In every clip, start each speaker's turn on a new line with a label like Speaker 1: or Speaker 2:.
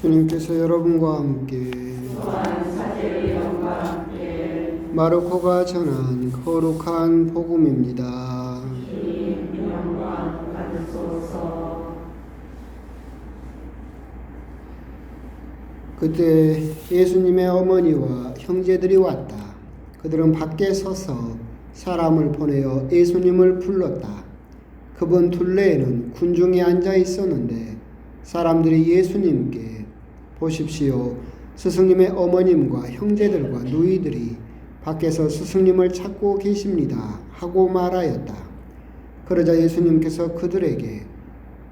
Speaker 1: 주님께서 여러분과 함께 마르코가 전한 거룩한 복음입니다. 그때 예수님의 어머니와 형제들이 왔다. 그들은 밖에 서서 사람을 보내어 예수님을 불렀다. 그분 둘레에는 군중이 앉아 있었는데 사람들이 예수님께 보십시오. 스승님의 어머님과 형제들과 누이들이 밖에서 스승님을 찾고 계십니다. 하고 말하였다. 그러자 예수님께서 그들에게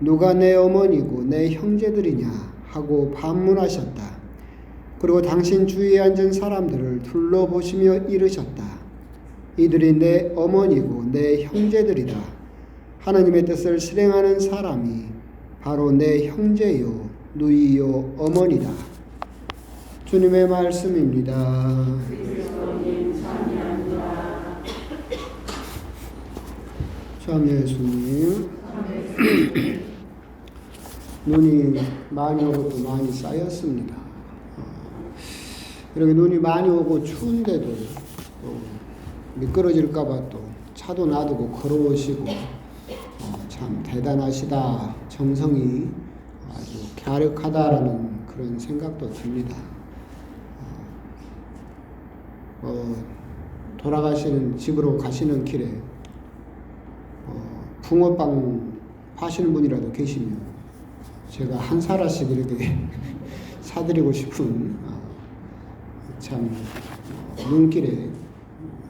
Speaker 1: 누가 내 어머니고 내 형제들이냐 하고 반문하셨다. 그리고 당신 주위에 앉은 사람들을 둘러보시며 이르셨다. 이들이 내 어머니고 내 형제들이다. 하나님의 뜻을 실행하는 사람이 바로 내 형제요, 누이요, 어머니다. 주님의 말씀입니다. 참 예수님. 눈이 많이 오고 또 많이 쌓였습니다. 이렇게 눈이 많이 오고 추운데도 미끄러질까봐 또 차도 놔두고 걸어오시고 참 대단하시다. 정성이 아주 갸륵하다라는 그런 생각도 듭니다. 돌아가시는 집으로 가시는 길에 붕어빵 파시는 분이라도 계시면 제가 한 사라씩 이렇게 사드리고 싶은 참 눈길에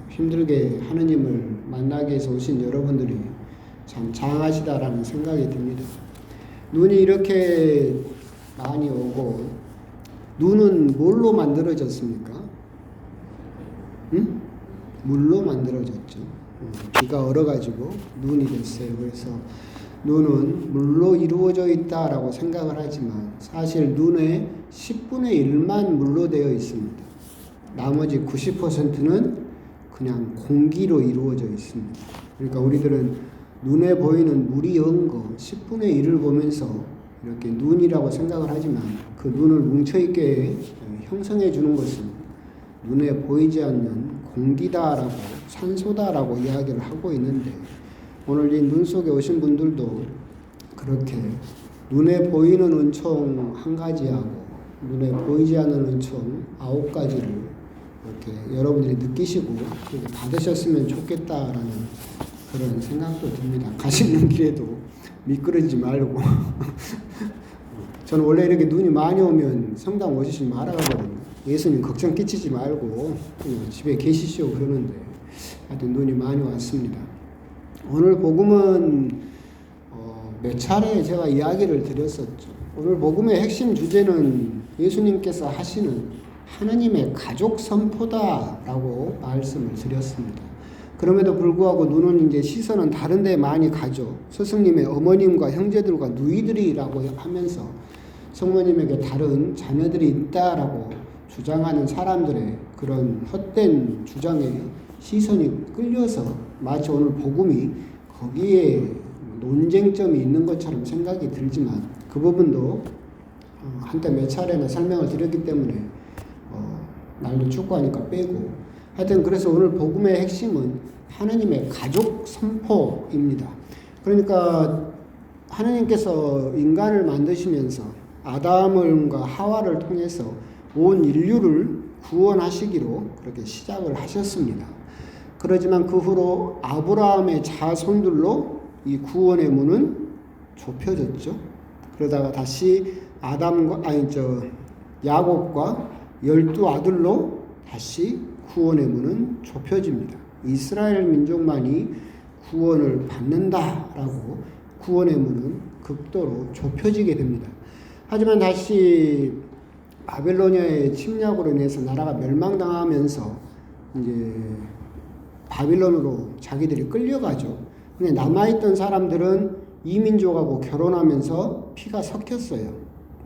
Speaker 1: 힘들게 하느님을 만나기 위해서 오신 여러분들이 참 장하시다라는 생각이 듭니다. 눈이 이렇게 많이 오고 눈은 뭘로 만들어졌습니까? 응? 물로 만들어졌죠. 비가 얼어가지고 눈이 됐어요. 그래서 눈은 물로 이루어져 있다라고 생각을 하지만 사실 눈의 10분의 1만 물로 되어 있습니다. 나머지 90%는 그냥 공기로 이루어져 있습니다. 그러니까 우리들은 눈에 보이는 물이 은 거 10분의 1을 보면서 이렇게 눈이라고 생각을 하지만 그 눈을 뭉쳐있게 형성해 주는 것은 눈에 보이지 않는 공기다라고 산소다라고 이야기를 하고 있는데 오늘 이 눈 속에 오신 분들도 그렇게 눈에 보이는 은총 한 가지하고 눈에 보이지 않는 은총 9가지를 이렇게 여러분들이 느끼시고 그렇게 받으셨으면 좋겠다라는 그런 생각도 듭니다. 가시는 길에도 미끄러지지 말고 저는 원래 이렇게 눈이 많이 오면 성당 오시지 말아가거든요. 예수님 걱정 끼치지 말고 그냥 집에 계시시오 그러는데 하여튼 눈이 많이 왔습니다. 오늘 복음은 몇 차례 제가 이야기를 드렸었죠. 오늘 복음의 핵심 주제는 예수님께서 하시는 하느님의 가족 선포다라고 말씀을 드렸습니다. 그럼에도 불구하고 눈은 이제 시선은 다른 데 많이 가죠. 스승님의 어머님과 형제들과 누이들이라고 하면서 성모님에게 다른 자녀들이 있다라고 주장하는 사람들의 그런 헛된 주장에 시선이 끌려서 마치 오늘 복음이 거기에 논쟁점이 있는 것처럼 생각이 들지만 그 부분도 한때 몇 차례나 설명을 드렸기 때문에 날도 춥고 하니까 빼고 하여튼 그래서 오늘 복음의 핵심은 하나님의 가족 선포입니다. 그러니까 하나님께서 인간을 만드시면서 아담과 하와를 통해서 온 인류를 구원하시기로 그렇게 시작을 하셨습니다. 그러지만 그 후로 아브라함의 자손들로 이 구원의 문은 좁혀졌죠. 그러다가 다시 야곱과 12아들로 다시 구원의 문은 좁혀집니다. 이스라엘 민족만이 구원을 받는다라고 구원의 문은 극도로 좁혀지게 됩니다. 하지만 다시 바빌로니아의 침략으로 인해서 나라가 멸망당하면서 이제 바빌론으로 자기들이 끌려가죠. 근데 남아있던 사람들은 이민족하고 결혼하면서 피가 섞였어요.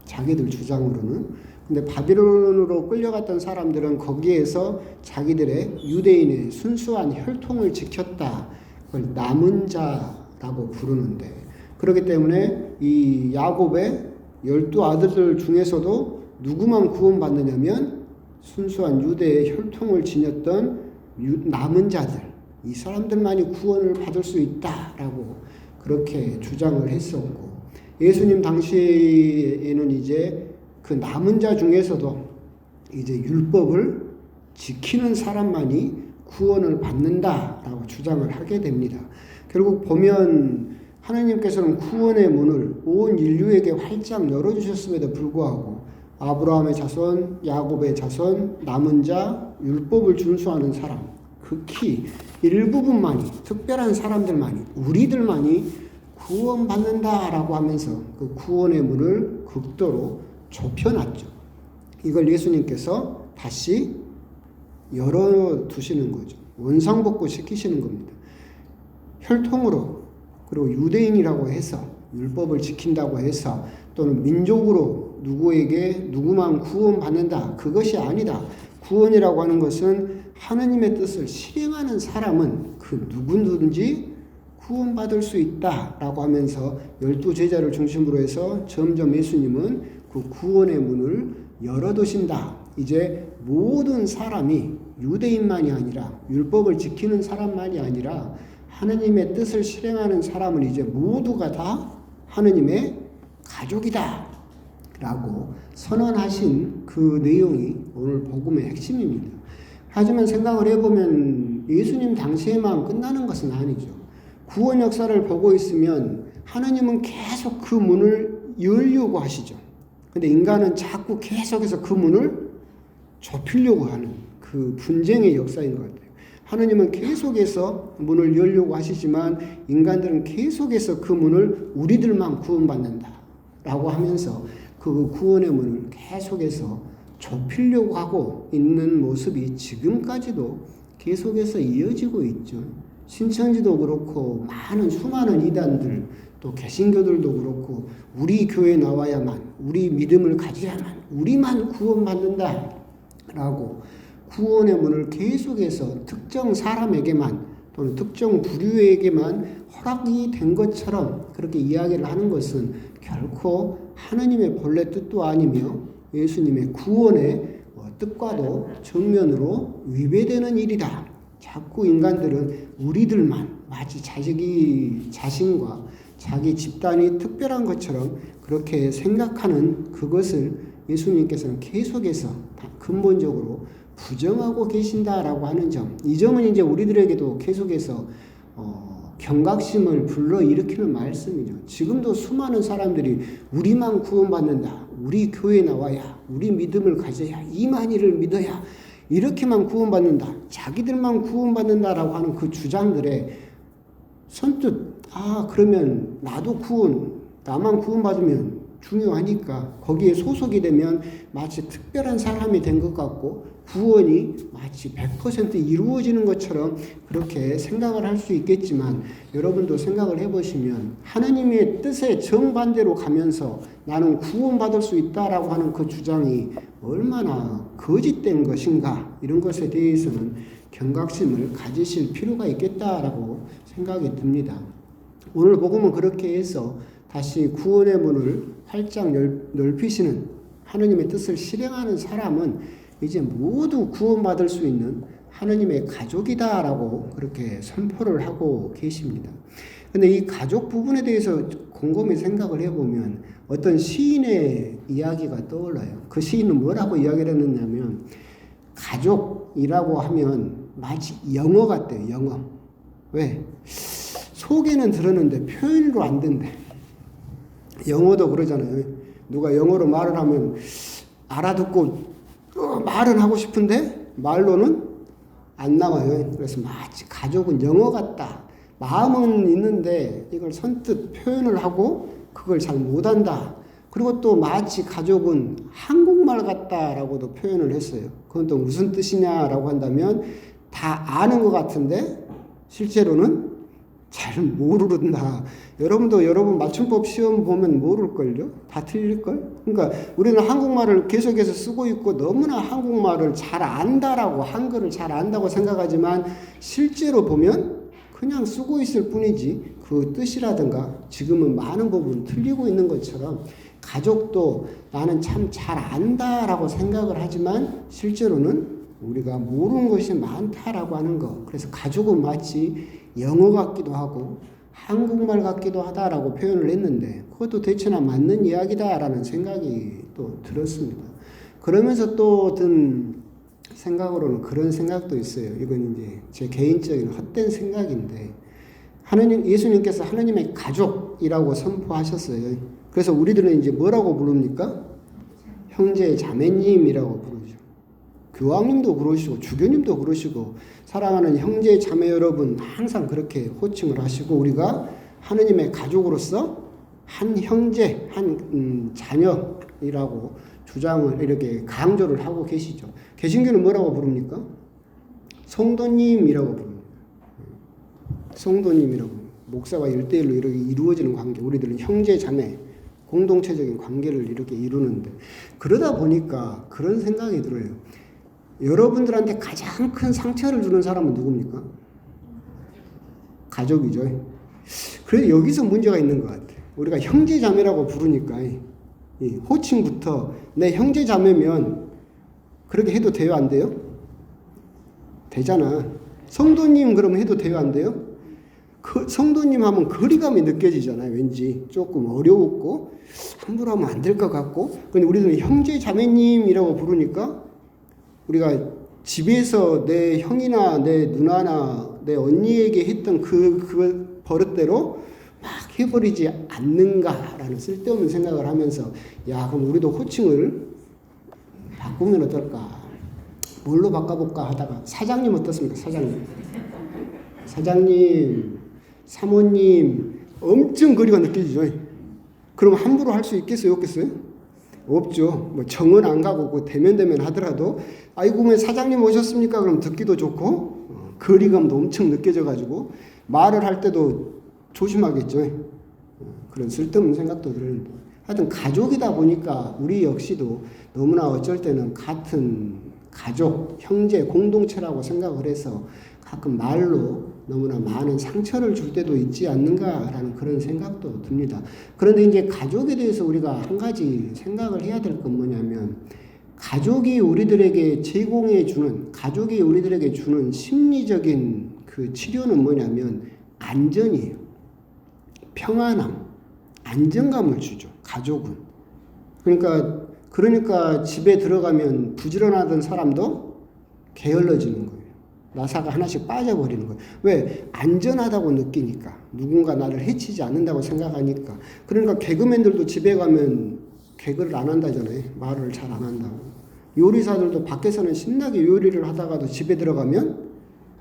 Speaker 1: 자기들 주장으로는. 근데 바빌론으로 끌려갔던 사람들은 거기에서 자기들의 유대인의 순수한 혈통을 지켰다. 그걸 남은 자라고 부르는데 그렇기 때문에 이 야곱의 12 아들들 중에서도 누구만 구원받느냐면 순수한 유대의 혈통을 지녔던 남은 자들, 이 사람들만이 구원을 받을 수 있다라고 그렇게 주장을 했었고, 예수님 당시에는 이제 그 남은 자 중에서도 이제 율법을 지키는 사람만이 구원을 받는다라고 주장을 하게 됩니다. 결국 보면 하나님께서는 구원의 문을 온 인류에게 활짝 열어주셨음에도 불구하고 아브라함의 자손, 야곱의 자손, 남은 자, 율법을 준수하는 사람, 극히 일부분만이, 특별한 사람들만이, 우리들만이 구원받는다라고 하면서 그 구원의 문을 극도로 좁혀놨죠. 이걸 예수님께서 다시 열어두시는 거죠. 원상복구 시키시는 겁니다. 혈통으로, 그리고 유대인이라고 해서, 율법을 지킨다고 해서, 또는 민족으로 누구만 구원받는다, 그것이 아니다. 구원이라고 하는 것은 하느님의 뜻을 실행하는 사람은 그 누구든지 구원받을 수 있다라고 하면서 12 제자를 중심으로 해서 점점 예수님은 그 구원의 문을 열어두신다. 이제 모든 사람이 유대인만이 아니라, 율법을 지키는 사람만이 아니라 하느님의 뜻을 실행하는 사람은 이제 모두가 다 하느님의 가족이다 라고 선언하신 그 내용이 오늘 복음의 핵심입니다. 하지만 생각을 해보면 예수님 당시에만 끝나는 것은 아니죠. 구원 역사를 보고 있으면 하느님은 계속 그 문을 열려고 하시죠. 근데 인간은 자꾸 계속해서 그 문을 좁히려고 하는 그 분쟁의 역사인 것 같아요. 하느님은 계속해서 문을 열려고 하시지만 인간들은 계속해서 그 문을 우리들만 구원받는다 라고 하면서 그 구원의 문을 계속해서 좁히려고 하고 있는 모습이 지금까지도 계속해서 이어지고 있죠. 신천지도 그렇고 수많은 이단들, 또 개신교들도 그렇고 우리 교회에 나와야만, 우리 믿음을 가져야만, 우리만 구원받는다 라고 구원의 문을 계속해서 특정 사람에게만 또는 특정 부류에게만 허락이 된 것처럼 그렇게 이야기를 하는 것은 결코 하느님의 본래 뜻도 아니며 예수님의 구원의 뜻과도 정면으로 위배되는 일이다. 자꾸 인간들은 우리들만 마치 자신과 자기 집단이 특별한 것처럼 그렇게 생각하는 그것을 예수님께서는 계속해서 근본적으로 부정하고 계신다라고 하는 점, 이 점은 이제 우리들에게도 계속해서 경각심을 불러일으키는 말씀이죠. 지금도 수많은 사람들이 우리만 구원받는다, 우리 교회에 나와야, 우리 믿음을 가져야, 이만희를 믿어야 이렇게만 구원받는다, 자기들만 구원받는다라고 하는 그 주장들에 선뜻 그러면 나만 구원받으면 중요하니까 거기에 소속이 되면 마치 특별한 사람이 된 것 같고 구원이 마치 100% 이루어지는 것처럼 그렇게 생각을 할 수 있겠지만, 여러분도 생각을 해보시면 하나님의 뜻에 정반대로 가면서 나는 구원받을 수 있다라고 하는 그 주장이 얼마나 거짓된 것인가, 이런 것에 대해서는 경각심을 가지실 필요가 있겠다라고 생각이 듭니다. 오늘 복음은 그렇게 해서 다시 구원의 문을 활짝 넓히시는 하느님의 뜻을 실행하는 사람은 이제 모두 구원받을 수 있는 하느님의 가족이다라고 그렇게 선포를 하고 계십니다. 근데 이 가족 부분에 대해서 곰곰이 생각을 해보면 어떤 시인의 이야기가 떠올라요. 그 시인은 뭐라고 이야기를 했느냐면, 가족이라고 하면 마치 영어 같대요. 영어. 왜? 속에는 들었는데 표현으로 안 된대. 영어도 그러잖아요. 누가 영어로 말을 하면 알아듣고 말은 하고 싶은데 말로는 안 나와요. 그래서 마치 가족은 영어 같다. 마음은 있는데 이걸 선뜻 표현을 하고 그걸 잘 못한다. 그리고 또 마치 가족은 한국말 같다라고도 표현을 했어요. 그건 또 무슨 뜻이냐라고 한다면, 다 아는 것 같은데 실제로는 잘 모르는다. 여러분도 여러분 맞춤법 시험 보면 모를걸요? 다 틀릴걸? 그러니까 우리는 한국말을 계속해서 쓰고 있고 너무나 한국말을 잘 안다라고, 한글을 잘 안다고 생각하지만 실제로 보면 그냥 쓰고 있을 뿐이지 그 뜻이라든가 지금은 많은 부분 틀리고 있는 것처럼 가족도 나는 참 잘 안다라고 생각을 하지만 실제로는 우리가 모르는 것이 많다라고 하는 거. 그래서 가족은 마치 영어 같기도 하고 한국말 같기도 하다라고 표현을 했는데 그것도 대체나 맞는 이야기다라는 생각이 또 들었습니다. 그러면서 또 든 생각으로는 그런 생각도 있어요. 이건 이제 제 개인적인 헛된 생각인데 예수님께서 하나님의 가족이라고 선포하셨어요. 그래서 우리들은 이제 뭐라고 부릅니까? 형제 자매님이라고 부르죠. 교황님도 그러시고 주교님도 그러시고 사랑하는 형제 자매 여러분 항상 그렇게 호칭을 하시고 우리가 하느님의 가족으로서 한 형제, 한 자녀이라고 주장을 이렇게 강조를 하고 계시죠. 개신교는 뭐라고 부릅니까? 성도님이라고 부릅니다. 성도님이라고. 목사와 1대1로 이렇게 이루어지는 관계. 우리들은 형제 자매, 공동체적인 관계를 이렇게 이루는데 그러다 보니까 그런 생각이 들어요. 여러분들한테 가장 큰 상처를 주는 사람은 누굽니까? 가족이죠. 그래서 여기서 문제가 있는 것 같아요. 우리가 형제 자매라고 부르니까 이 호칭부터 내 형제 자매면 그렇게 해도 돼요, 안 돼요? 되잖아. 성도님 그러면 해도 돼요, 안 돼요? 그 성도님 하면 거리감이 느껴지잖아요. 왠지 조금 어려웠고 함부로 하면 안 될 것 같고. 근데 우리는 형제 자매님이라고 부르니까 우리가 집에서 내 형이나 내 누나나 내 언니에게 했던 그 버릇대로 막 해버리지 않는가라는 쓸데없는 생각을 하면서 야 그럼 우리도 호칭을 바꾸면 어떨까? 뭘로 바꿔볼까 하다가 사장님 어떻습니까? 사장님, 사모님 엄청 거리가 느껴지죠. 그럼 함부로 할 수 있겠어요? 없겠어요? 없죠. 뭐 정은 안 가고 그 대면 하더라도 아이고 왜 사장님 오셨습니까? 그럼 듣기도 좋고 거리감도 엄청 느껴져가지고 말을 할 때도 조심하겠죠. 그런 쓸데없는 생각도 들었는데 하여튼 가족이다 보니까 우리 역시도 너무나 어쩔 때는 같은 가족, 형제, 공동체라고 생각을 해서 가끔 말로 너무나 많은 상처를 줄 때도 있지 않는가라는 그런 생각도 듭니다. 그런데 이제 가족에 대해서 우리가 한 가지 생각을 해야 될 건 뭐냐면 가족이 우리들에게 가족이 우리들에게 주는 심리적인 그 치료는 뭐냐면 안전이에요. 평안함, 안정감을 주죠. 가족은. 그러니까 집에 들어가면 부지런하던 사람도 게을러지는 거예요. 나사가 하나씩 빠져버리는 거예요. 왜? 안전하다고 느끼니까. 누군가 나를 해치지 않는다고 생각하니까. 그러니까 개그맨들도 집에 가면 개그를 안 한다잖아요. 말을 잘 안 한다고. 요리사들도 밖에서는 신나게 요리를 하다가도 집에 들어가면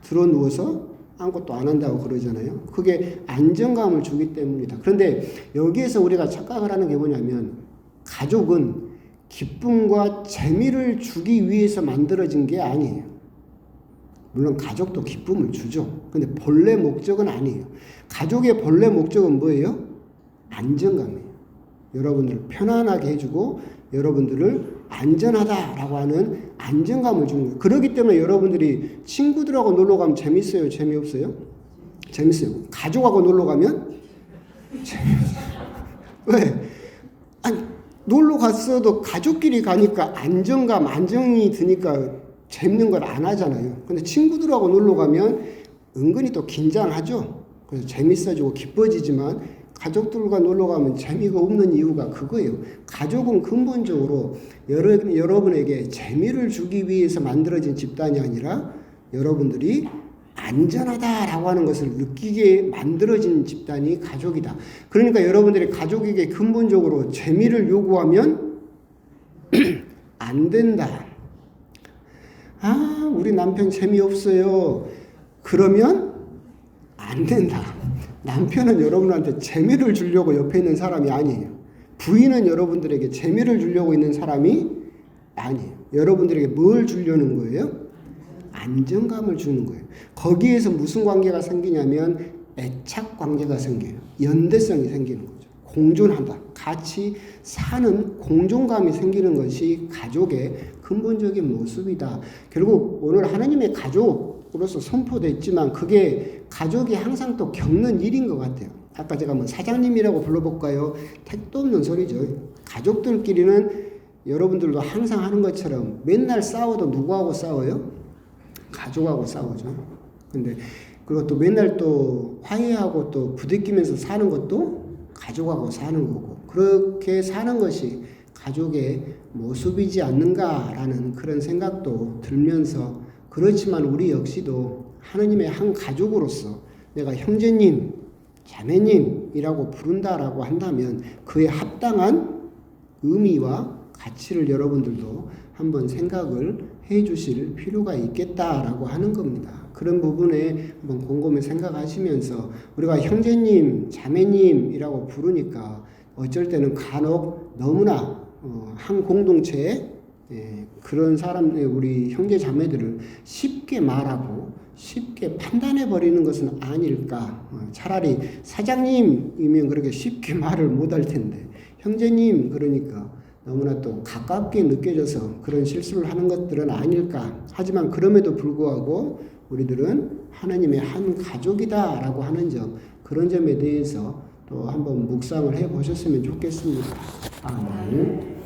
Speaker 1: 드러누워서 아무것도 안 한다고 그러잖아요. 그게 안정감을 주기 때문이다. 그런데 여기에서 우리가 착각을 하는 게 뭐냐면 가족은 기쁨과 재미를 주기 위해서 만들어진 게 아니에요. 물론 가족도 기쁨을 주죠. 근데 본래 목적은 아니에요. 가족의 본래 목적은 뭐예요? 안정감이에요. 여러분들을 편안하게 해주고 여러분들을 안전하다라고 하는 안정감을 주는 거예요. 그렇기 때문에 여러분들이 친구들하고 놀러 가면 재밌어요? 재미없어요? 재밌어요. 가족하고 놀러 가면 재미없어요. 왜? 아니, 놀러 갔어도 가족끼리 가니까 안정이 드니까 재밌는 걸 안 하잖아요. 근데 친구들하고 놀러 가면 은근히 또 긴장하죠. 그래서 재밌어지고 기뻐지지만 가족들과 놀러 가면 재미가 없는 이유가 그거예요. 가족은 근본적으로 여러분에게 재미를 주기 위해서 만들어진 집단이 아니라 여러분들이 안전하다라고 하는 것을 느끼게 만들어진 집단이 가족이다. 그러니까 여러분들이 가족에게 근본적으로 재미를 요구하면 안 된다. 아, 우리 남편 재미없어요. 그러면 안 된다. 남편은 여러분한테 재미를 주려고 옆에 있는 사람이 아니에요. 부인은 여러분들에게 재미를 주려고 있는 사람이 아니에요. 여러분들에게 뭘 주려는 거예요? 안정감을 주는 거예요. 거기에서 무슨 관계가 생기냐면 애착 관계가 생겨요. 연대성이 생기는 거죠. 공존한다. 같이 사는 공존감이 생기는 것이 가족의 근본적인 모습이다. 결국 오늘 하나님의 가족으로서 선포됐지만 그게 가족이 항상 또 겪는 일인 것 같아요. 아까 제가 뭐 사장님이라고 불러볼까요? 택도 없는 소리죠. 가족들끼리는 여러분들도 항상 하는 것처럼 맨날 싸워도 누구하고 싸워요? 가족하고 싸우죠. 근데 그리고 또 맨날 또 화해하고 또 부대끼면서 사는 것도 가족하고 사는 거고, 그렇게 사는 것이 가족의 모습이지 않는가라는 그런 생각도 들면서, 그렇지만 우리 역시도 하느님의 한 가족으로서 내가 형제님, 자매님이라고 부른다라고 한다면 그에 합당한 의미와 가치를 여러분들도 한번 생각을 해 주실 필요가 있겠다라고 하는 겁니다. 그런 부분에 한번 곰곰이 생각하시면서, 우리가 형제님, 자매님이라고 부르니까 어쩔 때는 간혹 너무나 한 공동체에 그런 사람, 우리 형제 자매들을 쉽게 말하고 쉽게 판단해 버리는 것은 아닐까. 차라리 사장님이면 그렇게 쉽게 말을 못할 텐데, 형제님 그러니까 너무나 또 가깝게 느껴져서 그런 실수를 하는 것들은 아닐까. 하지만 그럼에도 불구하고 우리들은 하나님의 한 가족이다라고 하는 점, 그런 점에 대해서 또 한번 묵상을 해 보셨으면 좋겠습니다. 아멘.